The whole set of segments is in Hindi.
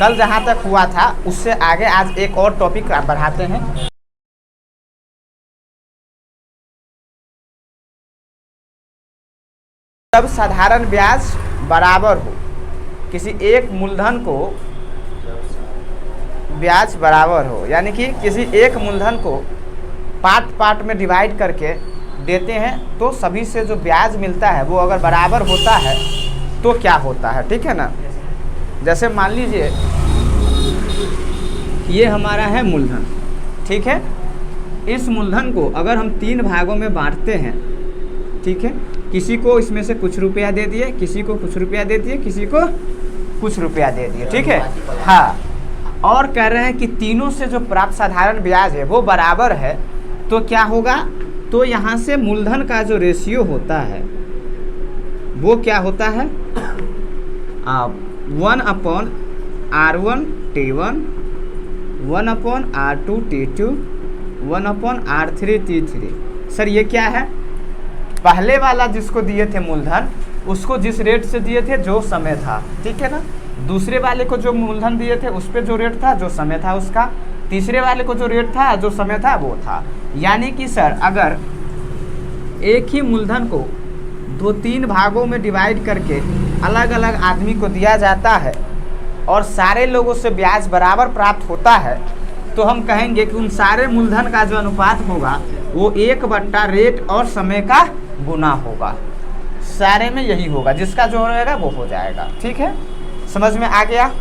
कल जहाँ तक हुआ था उससे आगे आज एक और टॉपिक बढ़ाते हैं। जब साधारण ब्याज बराबर हो, किसी एक मूलधन को ब्याज बराबर हो, यानी कि किसी एक मूलधन को पार्ट पार्ट में डिवाइड करके देते हैं, तो सभी से जो ब्याज मिलता है वो अगर बराबर होता है तो क्या होता है, ठीक है ना। जैसे मान लीजिए ये हमारा है मूलधन, ठीक है। इस मूलधन को अगर हम 3 भागों में बांटते हैं, ठीक है, किसी को इसमें से कुछ रुपया दे दिए, किसी को कुछ रुपया दे दिए, किसी को कुछ रुपया दे दिए, ठीक है। हाँ, और कह रहे हैं कि तीनों से जो प्राप्त साधारण ब्याज है वो बराबर है, तो क्या होगा, तो यहाँ से मूलधन का जो रेशियो होता है वो क्या होता है, 1/R1T1, 1/R2T2, 1/R3T3। सर ये क्या है, पहले वाला जिसको दिए थे मूलधन उसको जिस रेट से दिए थे जो समय था, ठीक है ना। दूसरे वाले को जो मूलधन दिए थे उस पर जो रेट था जो समय था उसका, तीसरे वाले को जो रेट था जो समय था वो था। यानी कि सर अगर एक ही मूलधन को 2-3 भागों में डिवाइड करके अलग अलग आदमी को दिया जाता है और सारे लोगों से ब्याज बराबर प्राप्त होता है, तो हम कहेंगे कि उन सारे मूलधन का जो अनुपात होगा वो 1/रेट और समय का गुना होगा। सारे में यही होगा, जिसका जो रहेगा वो हो जाएगा, ठीक है। समझ में आ गया?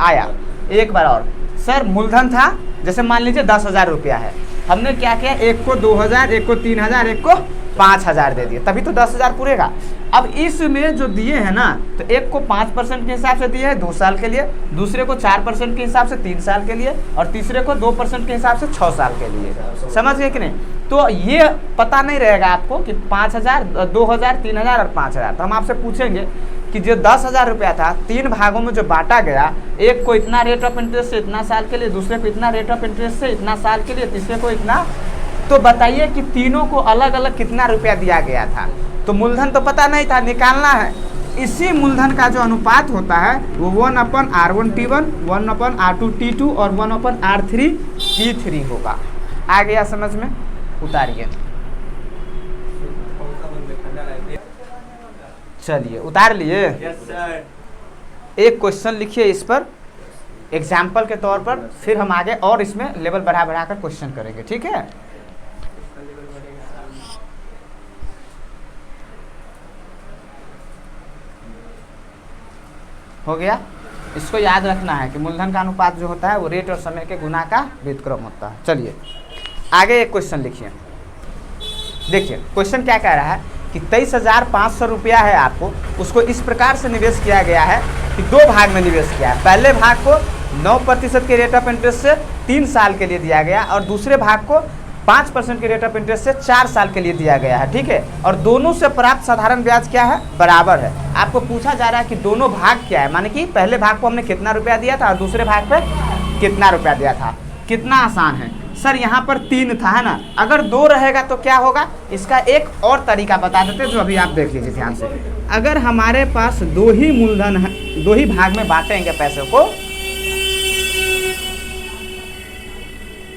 आया। एक बार और, सर मूलधन था, जैसे मान लीजिए 10,000 रुपया है, हमने क्या किया, एक को 2,000, एक को 3,000, एक को 5,000 दे दिए, तभी तो 10,000 पूरेगा। अब इसमें जो दिए हैं ना, तो एक को 5% के हिसाब से दिए है 2 साल के लिए, दूसरे को 4% के हिसाब से 3 साल के लिए, और तीसरे को 2% के हिसाब से 6 साल के लिए। समझ गए कि नहीं? तो ये पता नहीं रहेगा आपको कि 5,000, 2,000, 3,000 और 5,000। तो हम आपसे पूछेंगे कि जो 10,000 रुपया था 3 भागों में जो बांटा गया, एक को इतना रेट ऑफ इंटरेस्ट से इतना साल के लिए, दूसरे को इतना रेट ऑफ इंटरेस्ट से इतना साल के लिए, तीसरे को इतना, तो बताइए कि तीनों को अलग अलग कितना रुपया दिया गया था। तो मूलधन तो पता नहीं था, निकालना है। इसी मूलधन का जो अनुपात होता है वो 1/R1T1, 1/R2T2 और 1/R3T3 होगा। आ गया समझ में? उतारिए, चलिए उतार लिए। एक क्वेश्चन लिखिए इस पर एग्जाम्पल के तौर पर, फिर हम आगे और इसमें लेवल बढ़ा बढ़ा कर क्वेश्चन करेंगे, ठीक है। हो गया? इसको याद रखना है कि मूलधन का अनुपात जो होता है वो रेट और समय के गुना का व्युत्क्रम होता है। चलिए आगे एक क्वेश्चन लिखिए। देखिए क्वेश्चन क्या कह रहा है कि 23,500 रुपया है आपको, उसको इस प्रकार से निवेश किया गया है कि 2 भाग में निवेश किया है। पहले भाग को 9% के रेट ऑफ इंटरेस्ट से 3 साल के लिए दिया गया और दूसरे भाग को 5% के रेट ऑफ इंटरेस्ट से 4 साल के लिए दिया गया है, ठीक है। और दोनों से प्राप्त साधारण ब्याज क्या है, बराबर है। आपको पूछा जा रहा है कि दोनों भाग क्या है, माने कि पहले भाग को हमने कितना रुपया दिया था और दूसरे भाग पे कितना रुपया दिया था। कितना आसान है सर, यहाँ पर 3 था, है ना। अगर 2 रहेगा तो क्या होगा, इसका एक और तरीका बता देते जो अभी आप देख लीजिए ध्यान से। अगर हमारे पास 2 ही मूलधन है, 2 ही भाग में बांटेंगे पैसे को,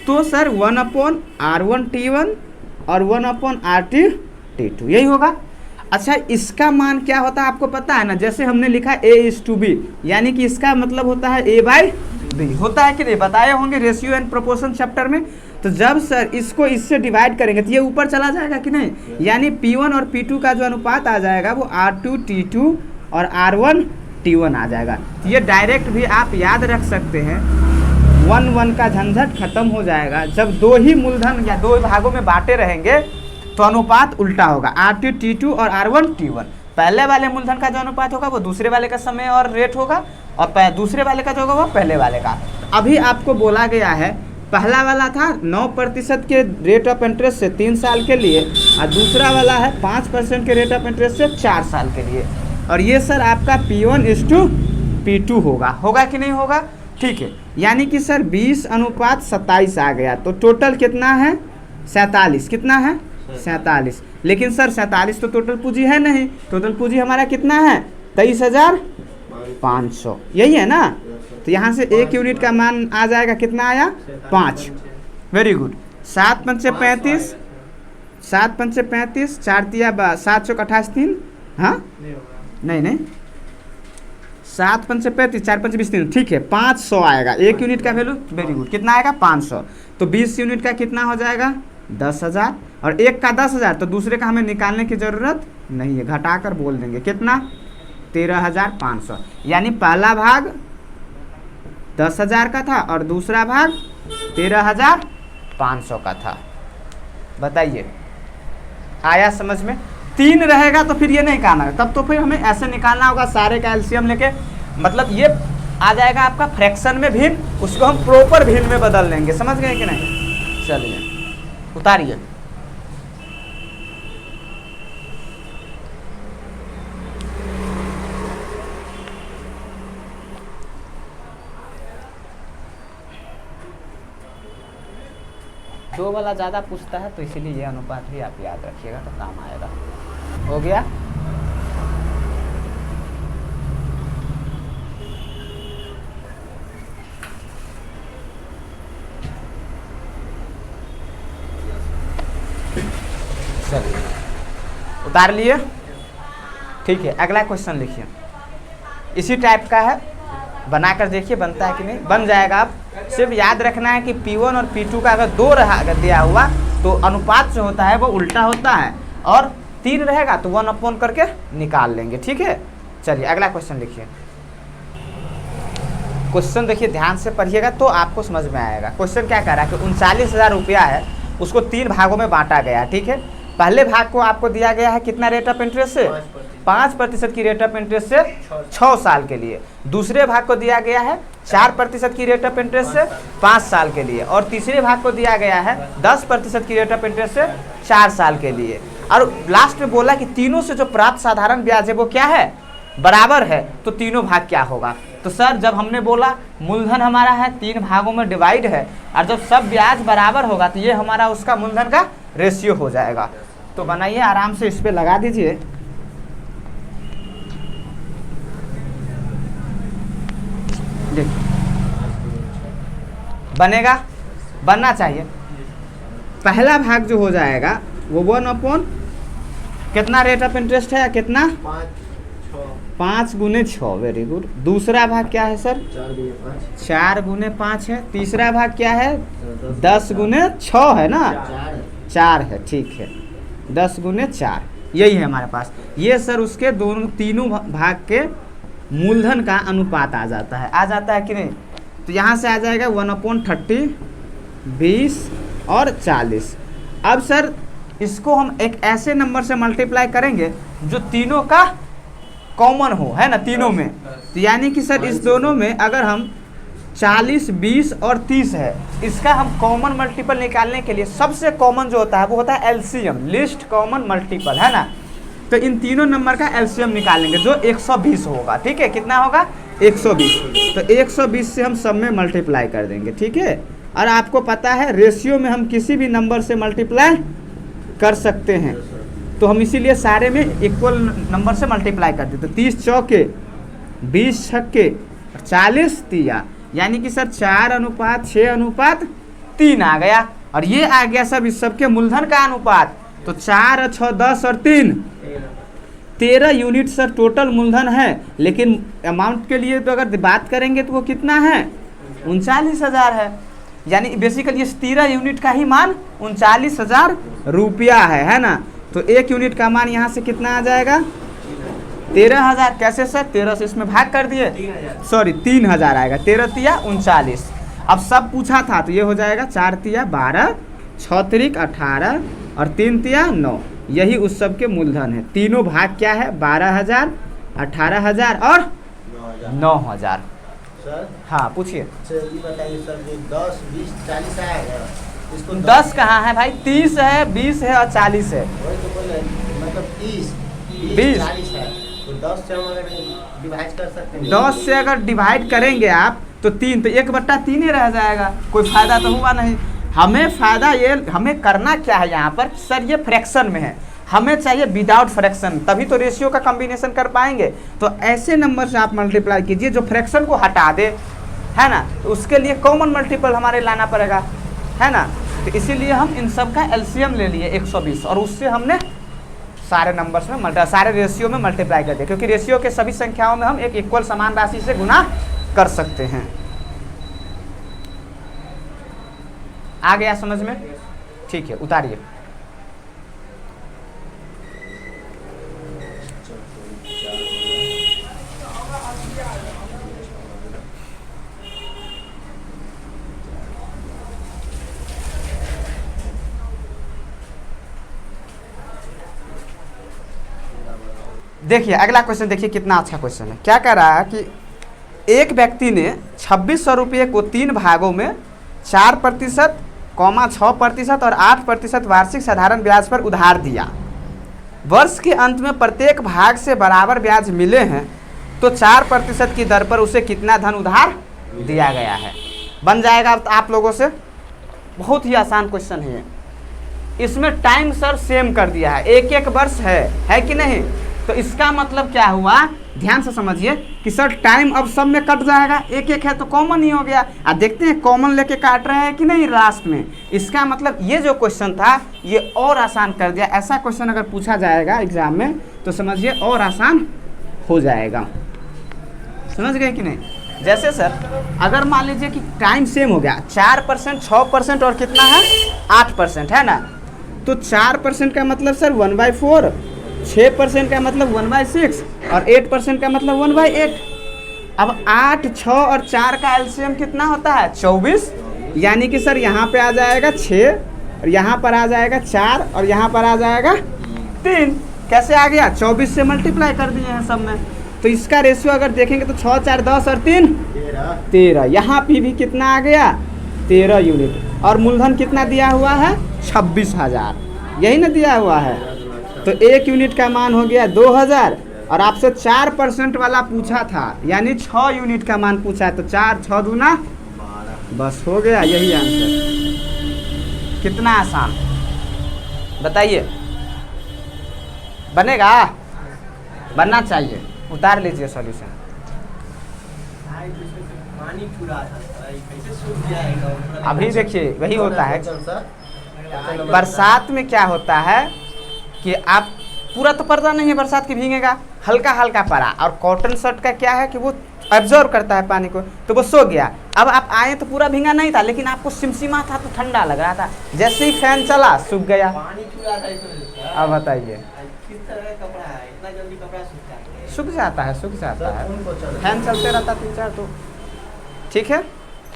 तो सर 1/R1T1 और 1/R2T2 यही होगा। अच्छा इसका मान क्या होता है आपको पता है ना, जैसे हमने लिखा A/B, यानी कि इसका मतलब होता है A/B, होता है कि नहीं, बताए होंगे रेशियो एंड प्रोपोर्शन चैप्टर में। तो जब सर इसको इससे डिवाइड करेंगे तो ये ऊपर चला जाएगा कि नहीं, यानी P1 और P2 का जो अनुपात आ जाएगा वो R2T2 और R1T1 आ जाएगा। तो ये डायरेक्ट भी आप याद रख सकते हैं, 1/1 का झंझट खत्म हो जाएगा। जब 2 ही मूलधन या 2 भागों में बांटे रहेंगे तो अनुपात उल्टा होगा, R2T2 और R1T1। पहले वाले मूलधन का जो अनुपात होगा वो दूसरे वाले का समय और रेट होगा, और दूसरे वाले का जो होगा वो पहले वाले का। अभी आपको बोला गया है पहला वाला था 9% के रेट ऑफ इंटरेस्ट से 3 साल के लिए, और दूसरा वाला है 5% के रेट ऑफ इंटरेस्ट से 4 साल के लिए। और ये सर आपका P1:P2 होगा कि नहीं होगा, ठीक है। यानी कि सर 20:27 आ गया, तो टोटल कितना है 47, कितना है 47। लेकिन सर 47 तो टोटल पूंजी है नहीं, टोटल पूंजी हमारा कितना है 23,500, 500, यही है ना। तो यहाँ से 1 यूनिट का मान आ जाएगा, कितना आया 5। Very good. 7 पंचे 35, 7 पंचे 35, 4 तिया 7 चौक 28 3, हाँ नहीं 7 पंचे 35, 4 पंचे 20 3, ठीक है 500 आएगा 1 यूनिट का वैल्यू। वेरी गुड, कितना आएगा 500। तो 20 यूनिट का कितना हो जाएगा 10,000, और एक का 10,000, तो दूसरे का हमें निकालने की ज़रूरत नहीं है, घटाकर बोल देंगे कितना 13,500। यानी पहला भाग 10,000 का था और दूसरा भाग 13,500 का था। बताइए आया समझ में। 3 रहेगा तो फिर ये नहीं कहना, तब तो फिर हमें ऐसे निकालना होगा सारे का एलसीएम लेके, मतलब ये आ जाएगा आपका फ्रैक्शन में भिन्न, उसको हम प्रॉपर भिन्न में बदल लेंगे। समझ गए कि नहीं। चलिए उतारिए। दो वाला ज़्यादा पूछता है तो इसीलिए ये अनुपात भी आप याद रखिएगा तो काम आएगा। हो गया। चलिए उतार लिए, ठीक है। अगला क्वेश्चन लिखिए, इसी टाइप का है, बनाकर देखिए बनता है कि नहीं। बन जाएगा। आप सिर्फ याद रखना है कि P1 और P2 का अगर 2 अगर दिया हुआ तो अनुपात जो होता है वो उल्टा होता है, और 3 रहेगा तो 1/, करके निकाल लेंगे, ठीक है। चलिए अगला क्वेश्चन लिखिए। क्वेश्चन देखिए ध्यान से पढ़िएगा तो आपको समझ में आएगा। क्वेश्चन क्या कह रहा है कि 39,000 रुपया है, उसको 3 भागों में बांटा गया है, ठीक है। पहले भाग को आपको दिया गया है कितना रेट ऑफ इंटरेस्ट से 5% की रेट ऑफ इंटरेस्ट से 6 साल के लिए। दूसरे भाग को दिया गया है 4% की रेट ऑफ इंटरेस्ट से 5 साल के लिए, और तीसरे भाग को दिया गया है 10% की रेट ऑफ इंटरेस्ट से 4 साल के लिए। और लास्ट में बोला कि तीनों से जो प्राप्त साधारण ब्याज है वो क्या है, बराबर है, तो तीनों भाग क्या होगा। तो सर जब हमने बोला मूलधन हमारा है 3 भागों में डिवाइड है, और जब सब ब्याज बराबर होगा तो ये हमारा उसका मूलधन का रेशियो हो जाएगा। तो बनाइए आराम से, इस पे लगा दीजिए। देखिए बनेगा, बनना चाहिए। पहला भाग जो हो जाएगा वो 1/, कितना रेट ऑफ इंटरेस्ट है, कितना 5 गुने 6। Very good. दूसरा भाग क्या है सर 4 गुने 5 है। तीसरा भाग क्या है 10 गुने 6 है ना, 4 है, ठीक है 10 गुने 4, यही है हमारे पास। ये सर उसके तीनों भाग के मूलधन का अनुपात आ जाता है कि नहीं। तो यहाँ से आ जाएगा 1/30, 20 और 40। अब सर इसको हम एक ऐसे नंबर से मल्टीप्लाई करेंगे जो तीनों का कॉमन हो, है ना, तीनों में। तो यानी कि सर इस दोनों में अगर हम 40, 20 और 30 है, इसका हम कॉमन मल्टीपल निकालने के लिए सबसे कॉमन जो होता है वो होता है एलसीएम, लिस्ट कॉमन मल्टीपल, है ना। तो इन तीनों नंबर का एलसीएम निकालेंगे जो 120 होगा, ठीक है। कितना होगा 120। तो 120 से हम सब में मल्टीप्लाई कर देंगे, ठीक है। और आपको पता है रेशियो में हम किसी भी नंबर से मल्टीप्लाई कर सकते हैं, तो हम इसीलिए सारे में इक्वल नंबर से मल्टीप्लाई कर देते। 30 चौके 20 छक्के 40 तिया, यानी कि सर 4:6:3 आ गया। और ये आ गया सब इस सबके मूलधन का अनुपात। तो 4 और 6 10 और 3 13 यूनिट सर टोटल मूलधन है, लेकिन अमाउंट के लिए तो अगर बात करेंगे तो वो कितना है 39,000 है। यानी बेसिकली इस 13 यूनिट का ही मान 39,000 रुपया है ना। तो 1 यूनिट का मान यहाँ से कितना आ जाएगा 13,000। कैसे सर 13 से इसमें भाग कर दिए, सॉरी 3,000 आएगा। 13 तिया 39। अब सब पूछा था तो ये हो जाएगा 4 तिया 12, 6 तिरिक 18 और 3 तिया 9। यही उस सब के मूलधन है। तीनों भाग क्या है 12,000, 18,000 और 9,000। सर हाँ पूछिए। ये बताइए सर, जो 10, 20, 40 आएगा, इसको 10 कहाँ है भाई, 30 है, 20 है और 40 है। वही तो बोले, मतलब 30, 20, 40 है, तो 10 से हम अगर डिवाइड कर सकते हैं। 10 से अगर डिवाइड करेंगे आप तो 3, तो 1/3 ही रह जाएगा, कोई फायदा तो हुआ नहीं। हमें फायदा ये, हमें करना क्या है यहाँ पर सर, ये फ्रैक्शन में है। हमें चाहिए विदाउट फ्रैक्शन, तभी तो रेशियो का कॉम्बिनेशन कर पाएंगे। तो ऐसे नंबर से आप मल्टीप्लाई कीजिए जो फ्रैक्शन को हटा दे, है ना। तो उसके लिए कॉमन मल्टीपल हमारे लाना पड़ेगा, है ना। तो इसीलिए हम इन सब का एलसीएम ले लिए 120 और उससे हमने सारे नंबर्स में सारे रेशियो में मल्टीप्लाई कर दिया, क्योंकि रेशियो के सभी संख्याओं में हम एक इक्वल समान राशि से गुना कर सकते हैं। आ गया समझ में? ठीक है, उतारिए। देखिए अगला क्वेश्चन, देखिए कितना अच्छा क्वेश्चन है। क्या कह रहा है कि एक व्यक्ति ने 2600 रुपये को 3 भागों में 4%, 6% और 8% वार्षिक साधारण ब्याज पर उधार दिया। वर्ष के अंत में प्रत्येक भाग से बराबर ब्याज मिले हैं, तो 4% की दर पर उसे कितना धन उधार दिया गया है। बन जाएगा आप लोगों से, बहुत ही आसान क्वेश्चन है। इसमें टाइम सर सेम कर दिया है, एक एक वर्ष है कि नहीं। तो इसका मतलब क्या हुआ, ध्यान से समझिए कि सर टाइम अब सब में कट जाएगा, एक एक है तो कॉमन ही हो गया। अब देखते हैं कॉमन लेके काट रहे हैं कि नहीं लास्ट में। इसका मतलब ये जो क्वेश्चन था ये और आसान कर दिया। ऐसा क्वेश्चन अगर पूछा जाएगा एग्जाम में तो समझिए और आसान हो जाएगा। समझ गए कि नहीं। जैसे सर अगर मान लीजिए कि टाइम सेम हो गया, 4%, 6% और कितना है 8%, है ना। तो 4% का मतलब सर 1/4, 6% का मतलब 1/6 और 8% का मतलब 1/8। अब 8, 6 और 4 का एलसीएम कितना होता है 24, यानी कि सर यहाँ पे आ जाएगा 6 और यहाँ पर आ जाएगा 4 और यहाँ पर आ जाएगा 3। कैसे आ गया, 24 से मल्टीप्लाई कर दिए हैं सब में। तो इसका रेशियो अगर देखेंगे तो 6, 4, 10 और 3 13। यहाँ पे भी कितना आ गया 13 यूनिट और मूलधन कितना दिया हुआ है 26,000, यही ना दिया हुआ है। तो 1 यूनिट का मान हो गया 2000 और आपसे 4% वाला पूछा था, यानी 6 यूनिट का मान पूछा है। तो 4, 6 दूना 12, बस हो गया यही आंसर। कितना आसान बताइए, बनेगा, बनना चाहिए। उतार लीजिए सॉल्यूशन। अभी देखिए वही होता है, बरसात में क्या होता है कि आप पूरा तो पर्दा नहीं है बरसात की भीगेगा, हल्का हल्का पड़ा। और कॉटन शर्ट का क्या है कि वो एब्जॉर्ब करता है पानी को, तो वो सो गया। अब आप आए तो पूरा भींगा नहीं था, लेकिन आपको सिमसिमा था तो ठंडा लग रहा था, जैसे ही फैन चला सूख गया। अब बताइए, सूख जाता है, सूख जाता है, फैन चलते रहता 3-4 तो ठीक है।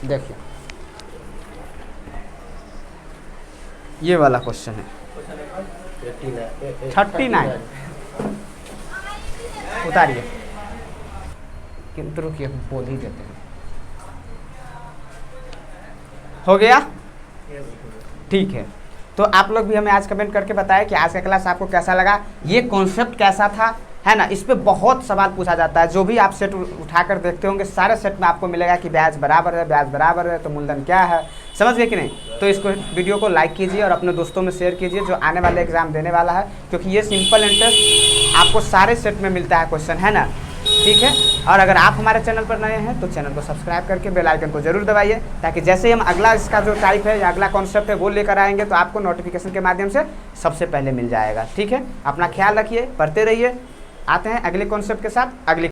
देखिए ये वाला क्वेश्चन है 39, उतारिए। किंतु रुकिए बोल ही देते हैं। हो गया, ठीक है। तो आप लोग भी हमें आज कमेंट करके बताएं कि आज का क्लास आपको कैसा लगा, ये कॉन्सेप्ट कैसा था, है ना। इस पे बहुत सवाल पूछा जाता है। जो भी आप सेट उठाकर देखते होंगे सारे सेट में आपको मिलेगा कि ब्याज बराबर है, ब्याज बराबर है तो मूलधन क्या है। समझ गए कि नहीं। तो इसको वीडियो को लाइक कीजिए और अपने दोस्तों में शेयर कीजिए जो आने वाले एग्जाम देने वाला है, क्योंकि ये सिंपल इंटरेस्ट आपको सारे सेट में मिलता है क्वेश्चन, है ना। ठीक है। और अगर आप हमारे चैनल पर नए हैं तो चैनल को सब्सक्राइब करके बेल आइकन को जरूर दबाइए, ताकि जैसे ही हम अगला इसका जो टाइप है या अगला कॉन्सेप्ट है वो लेकर आएंगे तो आपको नोटिफिकेशन के माध्यम से सबसे पहले मिल जाएगा। ठीक है। अपना ख्याल रखिए, पढ़ते रहिए। आते हैं अगले कॉन्सेप्ट के साथ अगली